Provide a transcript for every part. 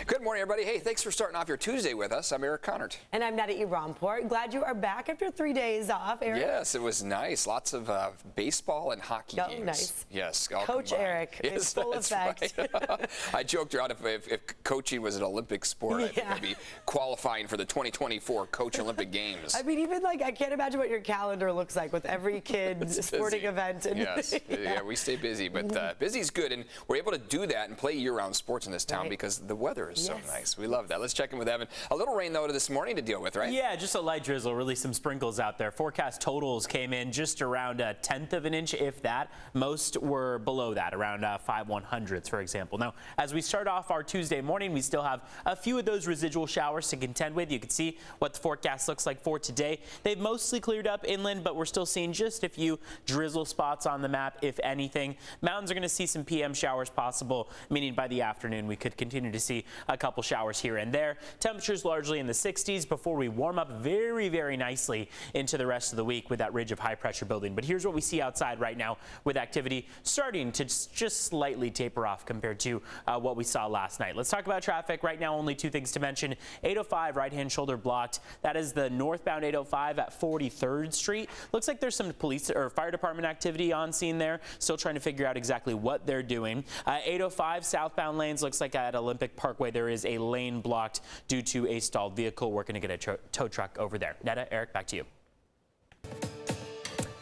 Good morning, everybody. Hey, thanks for starting off your Tuesday with us. I'm Eric Connert. And I'm Nada Ramport. Glad you are back after 3 days off, Eric. Yes, it was nice. Lots of baseball and hockey games. Nice. Yes. Coach combined. Eric yes, is full effect. Right. I joked around if coaching was an Olympic sport, I think I'd be qualifying for the 2024 Coach Olympic Games. I mean, even I can't imagine what your calendar looks like with every kid's sporting event. And yes. Yeah, we stay busy, but busy's good, and we're able to do that and play year-round sports in this town because the weather is so nice. We love that. Let's check in with Evan. A little rain, though, this morning to deal with, right? Yeah, just a light drizzle, really some sprinkles out there. Forecast totals came in just around 1/10 of an inch, if that. Most were below that, around 5/100ths, for example. Now, as we start off our Tuesday morning, we still have a few of those residual showers to contend with. You can see what the forecast looks like for today. They've mostly cleared up inland, but we're still seeing just a few drizzle spots on the map, if anything. Mountains are going to see some PM showers possible, meaning by the afternoon we could continue to see a couple showers here and there. Temperatures largely in the 60s before we warm up very, very nicely into the rest of the week with that ridge of high pressure building. But here's what we see outside right now with activity starting to just slightly taper off compared to what we saw last night. Let's talk about traffic. Right now, only two things to mention. 805 right-hand shoulder blocked. That is the northbound 805 at 43rd Street. Looks like there's some police or fire department activity on scene there. Still trying to figure out exactly what they're doing. 805 southbound lanes, looks like at Olympic Parkway there is a lane blocked due to a stalled vehicle. We're going to get a tow truck over there. Netta, Eric, back to you.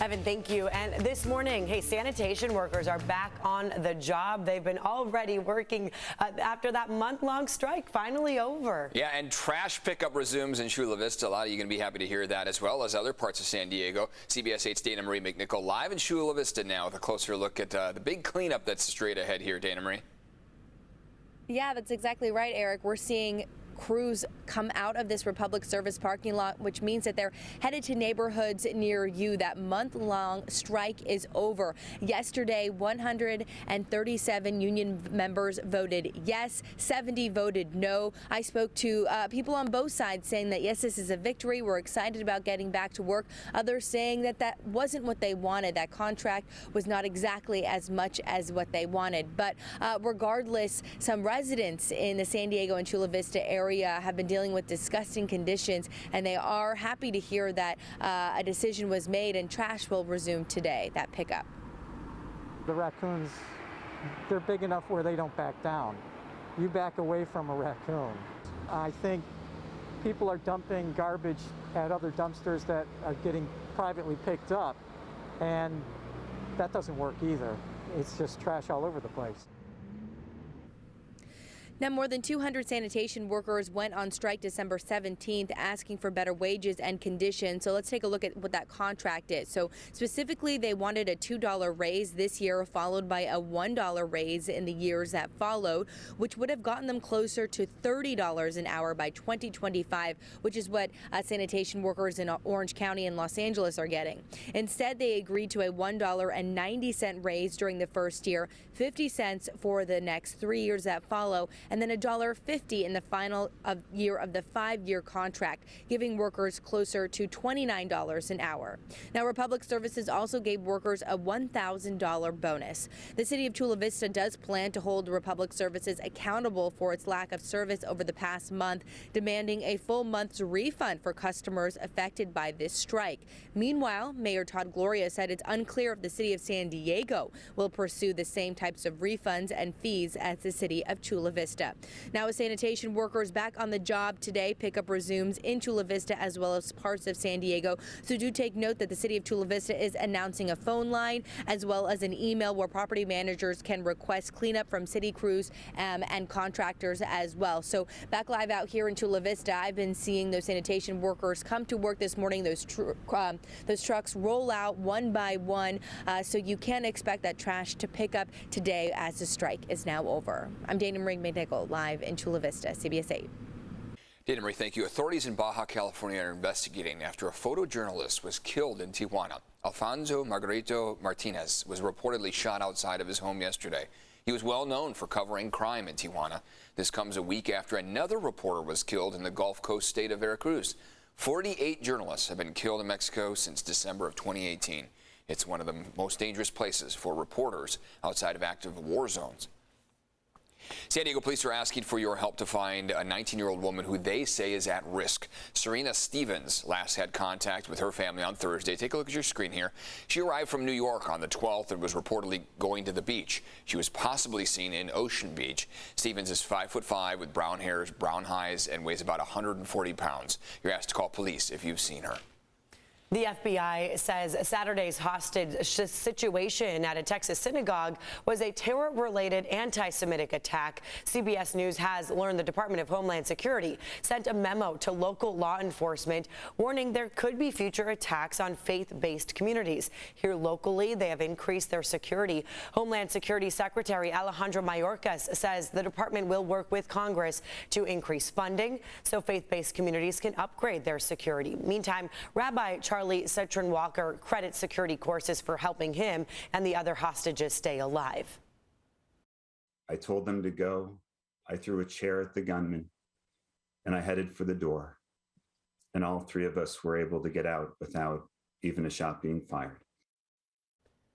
Evan, thank you. And this morning, hey, sanitation workers are back on the job. They've been already working after that month-long strike, finally over. Yeah, and trash pickup resumes in Chula Vista. A lot of you are going to be happy to hear that, as well as other parts of San Diego. CBS 8's Dana Marie McNichol live in Chula Vista now with a closer look at the big cleanup that's straight ahead here. Dana Marie. Yeah, that's exactly right, Eric. We're seeing crews come out of this Republic Service parking lot, which means that they're headed to neighborhoods near you. That month-long strike is over. Yesterday, 137 union members voted yes, 70 voted no. I spoke to people on both sides saying that, yes, this is a victory. We're excited about getting back to work. Others saying that that wasn't what they wanted. That contract was not exactly as much as what they wanted. But regardless, some residents in the San Diego and Chula Vista area have been dealing with disgusting conditions, and they are happy to hear that a decision was made and trash will resume today, that pickup. The raccoons, they're big enough where they don't back down. You back away from a raccoon. I think people are dumping garbage at other dumpsters that are getting privately picked up, and that doesn't work either. It's just trash all over the place. Now, more than 200 sanitation workers went on strike December 17th asking for better wages and conditions. So let's take a look at what that contract is. So specifically, they wanted a $2 raise this year, followed by a $1 raise in the years that followed, which would have gotten them closer to $30 an hour by 2025, which is what sanitation workers in Orange County and Los Angeles are getting. Instead, they agreed to a $1.90 raise during the first year, 50 cents for the next 3 years that follow, and then $1.50 in the final year of the 5-year contract, giving workers closer to $29 an hour. Now, Republic Services also gave workers a $1,000 bonus. The city of Chula Vista does plan to hold Republic Services accountable for its lack of service over the past month, demanding a full month's refund for customers affected by this strike. Meanwhile, Mayor Todd Gloria said it's unclear if the city of San Diego will pursue the same types of refunds and fees as the city of Chula Vista. Now, with sanitation workers back on the job today, pickup resumes in Chula Vista as well as parts of San Diego. So do take note that the city of Chula Vista is announcing a phone line as well as an email where property managers can request cleanup from city crews and contractors as well. So back live out here in Chula Vista, I've been seeing those sanitation workers come to work this morning. Those trucks roll out one by one. So you can expect that trash to pick up today as the strike is now over. I'm Dana Marie McNichol, live in Chula Vista, CBS 8. Dana Marie, thank you. Authorities in Baja California are investigating after a photojournalist was killed in Tijuana. Alfonso Margarito Martinez was reportedly shot outside of his home yesterday. He was well known for covering crime in Tijuana. This comes a week after another reporter was killed in the Gulf Coast state of Veracruz. 48 journalists have been killed in Mexico since December of 2018. It's one of the most dangerous places for reporters outside of active war zones. San Diego police are asking for your help to find a 19-year-old woman who they say is at risk. Serena Stevens last had contact with her family on Thursday. Take a look at your screen here. She arrived from New York on the 12th and was reportedly going to the beach. She was possibly seen in Ocean Beach. Stevens is 5'5" with brown hairs, brown eyes, and weighs about 140 pounds. You're asked to call police if you've seen her. The FBI says Saturday's hostage situation at a Texas synagogue was a terror-related anti-Semitic attack. CBS News has learned the Department of Homeland Security sent a memo to local law enforcement warning there could be future attacks on faith-based communities. Here locally, they have increased their security. Homeland Security Secretary Alejandro Mayorkas says the department will work with Congress to increase funding so faith-based communities can upgrade their security. Meantime, Rabbi Charlie Citron Walker credits security courses for helping him and the other hostages stay alive. I told them to go. I threw a chair at the gunman and I headed for the door. And all three of us were able to get out without even a shot being fired.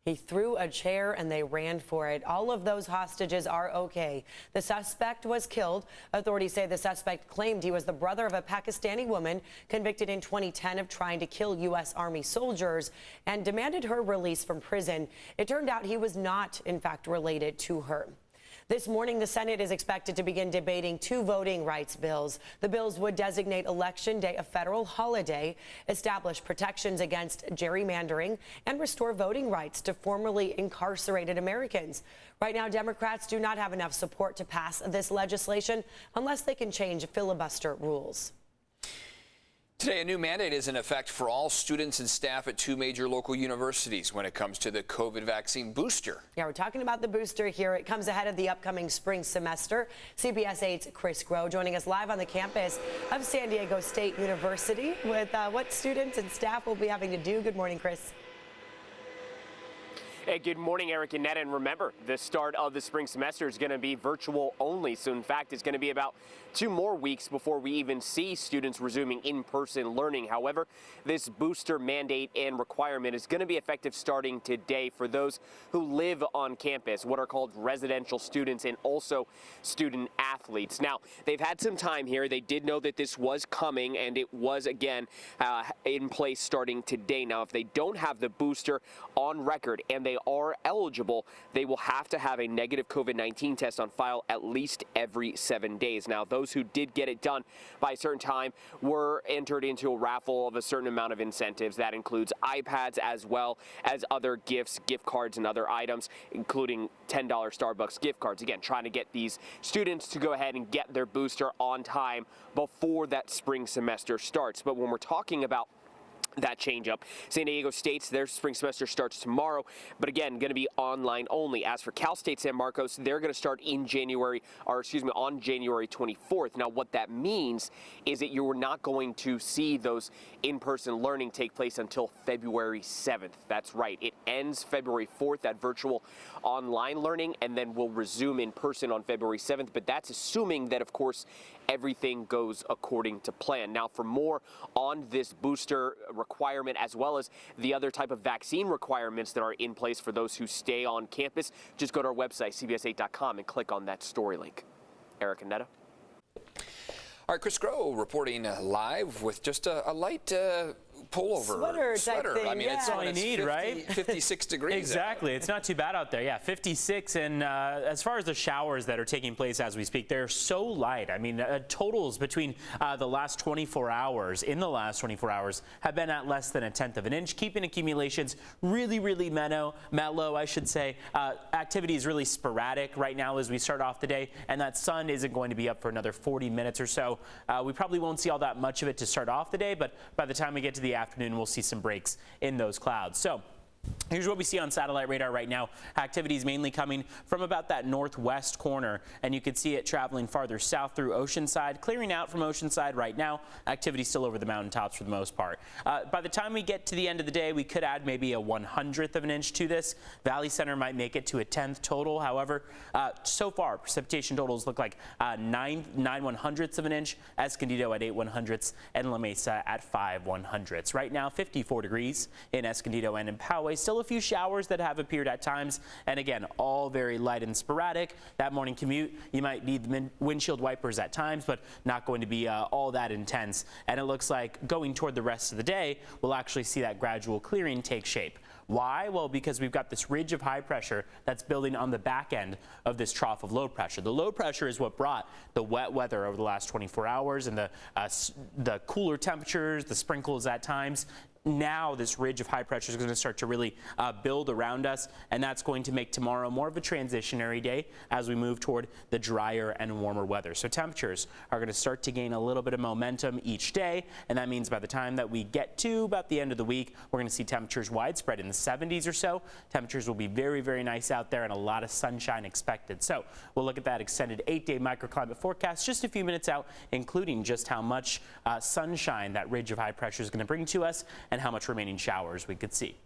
He threw a chair and they ran for it. All of those hostages are okay. The suspect was killed. Authorities say the suspect claimed he was the brother of a Pakistani woman convicted in 2010 of trying to kill U.S. Army soldiers and demanded her release from prison. It turned out he was not, in fact, related to her. This morning, the Senate is expected to begin debating two voting rights bills. The bills would designate Election Day a federal holiday, establish protections against gerrymandering, and restore voting rights to formerly incarcerated Americans. Right now, Democrats do not have enough support to pass this legislation unless they can change filibuster rules. Today, a new mandate is in effect for all students and staff at two major local universities when it comes to the COVID vaccine booster. Yeah, we're talking about the booster here. It comes ahead of the upcoming spring semester. CBS 8's Chris Groh joining us live on the campus of San Diego State University with what students and staff will be having to do. Good morning, Chris. Hey, good morning, Eric and Netta. And remember, the start of the spring semester is going to be virtual only. So, in fact, it's going to be about 2 more weeks before we even see students resuming in-person learning. However, this booster mandate and requirement is going to be effective starting today for those who live on campus, what are called residential students and also student athletes. Now, they've had some time here. They did know that this was coming, and it was, again, in place starting today. Now, if they don't have the booster on record and they are eligible, they will have to have a negative COVID-19 test on file at least every 7 days. Now, those who did get it done by a certain time were entered into a raffle of a certain amount of incentives. That includes iPads as well as other gifts, gift cards, and other items, including $10 Starbucks gift cards. Again, trying to get these students to go ahead and get their booster on time before that spring semester starts. But when we're talking about that change up, San Diego State's, their spring semester starts tomorrow, but again, going to be online only. As for Cal State San Marcos, they're going to start on January 24th. Now, what that means is that you are not going to see those in-person learning take place until February 7th. That's right. It ends February 4th, that virtual online learning, and then we'll resume in person on February 7th. But that's assuming that, of course, everything goes according to plan. Now, for more on this booster requirement, as well as the other type of vaccine requirements that are in place for those who stay on campus, just go to our website, cbs8.com, and click on that story link. Eric and Netta. All right, Chris Groh reporting live with just a light pullover sweater. Thing, I mean, yeah. it's all you need, 50, right? 56 degrees. Exactly. It's not too bad out there. Yeah, 56. And as far as the showers that are taking place as we speak, they're so light. I mean, totals between the last 24 hours, have been at less than 1/10 of an inch, keeping accumulations really, really mellow, I should say. Activity is really sporadic right now as we start off the day, and that sun isn't going to be up for another 40 minutes or so. We probably won't see all that much of it to start off the day, but by the time we get to the afternoon, we'll see some breaks in those clouds. So here's what we see on satellite radar right now. Activity is mainly coming from about that northwest corner, and you can see it traveling farther south through Oceanside, clearing out from Oceanside right now. Activity still over the mountaintops for the most part. By the time we get to the end of the day, we could add maybe a 1/100th of an inch to this. Valley Center might make it to a 10th total. However, so far, precipitation totals look like 9/100ths of an inch, Escondido at 8/100ths, and La Mesa at 5/100ths. Right now, 54 degrees in Escondido and in Poway, Still a few showers that have appeared at times, and again, all very light and sporadic. That morning commute, you might need the windshield wipers at times, but not going to be all that intense. And it looks like going toward the rest of the day, we'll actually see that gradual clearing take shape. Why? Well, because we've got this ridge of high pressure that's building on the back end of this trough of low pressure. The low pressure is what brought the wet weather over the last 24 hours and the cooler temperatures, the sprinkles at times. Now this ridge of high pressure is going to start to really build around us, and that's going to make tomorrow more of a transitionary day as we move toward the drier and warmer weather. So temperatures are going to start to gain a little bit of momentum each day, and that means by the time that we get to about the end of the week, we're going to see temperatures widespread in the 70s or so. Temperatures will be very, very nice out there and a lot of sunshine expected. So we'll look at that extended 8-day microclimate forecast just a few minutes out, including just how much sunshine that ridge of high pressure is going to bring to us and how much remaining showers we could see.